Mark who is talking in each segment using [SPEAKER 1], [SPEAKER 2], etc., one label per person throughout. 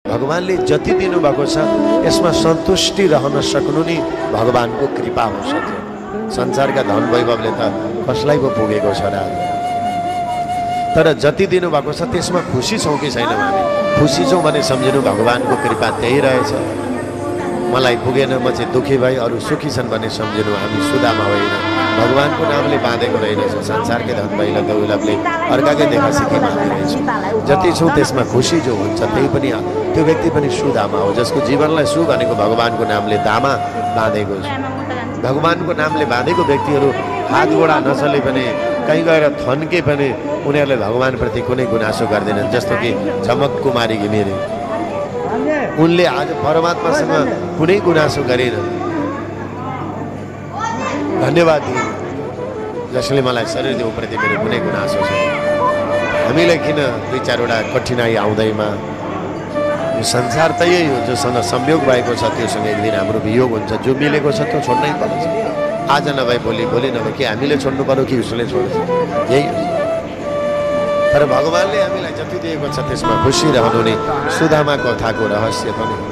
[SPEAKER 1] भगवानले जति दिनुभएको छ यसमा सन्तुष्टि रहन सक्नु नि भगवानको कृपा हो सके। संसारका धन वैभवले त कसलाई पो पुगेको छ र। तर जति दिनुभएको छ त्यसमा खुसी छौँ कि छैनौँ हामी? खुसी छौँ भने सम्झिनु भगवानको कृपा त्यही रहेछ। मलाई पुगेन म चाहिँ दुखी भए, अरू सुखी छन् भने सम्झिनु हामी सुदामा होइन, भगवानको नामले बाँधेको रहेनछ। संसारकै धन वैभव दौलतले अर्काकै देखा सिखी बाँधे रहेछ। जति छौँ त्यसमा खुसी जो हुन्छ त्यही पनि त्यो व्यक्ति पनि सुदामा हो, जसको जीवनलाई सु भनेको भगवानको नामले दामा बाँधेको छ। भगवानको नामले बाँधेको व्यक्तिहरू हात गोडा नचले पनि कहीँ गएर थन्के पनि उनीहरूले भगवानप्रति कुनै गुनासो गर्दैनन्। जस्तो कि झमक कुमारी घिमिरे, उनले आज परमात्मासँग कुनै गुनासो गरेनन्, धन्यवाद दिए जसले मलाई शरीर देउप्रति मेरो कुनै गुनासो छ। हामीलाई किन दुई चारवटा कठिनाइ आउँदैमा? यो संसार त यही हो, जोसँग संयोग भएको छ त्योसँग एक दिन हाम्रो वियोग हुन्छ। जो मिलेको छ त्यो छोड्नै पर्छ। आज नभए भोलि, भोलि नभए कि हामीले छोड्नु पर्यो कि उसले छोड्छ, यही हो। तर भगवानले हामीलाई जति दिएको छ त्यसमा खुसी रहनु नै सुदामा कथाको रहस्य पनि हो।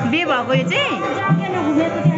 [SPEAKER 2] बे भएको यो चाहिँ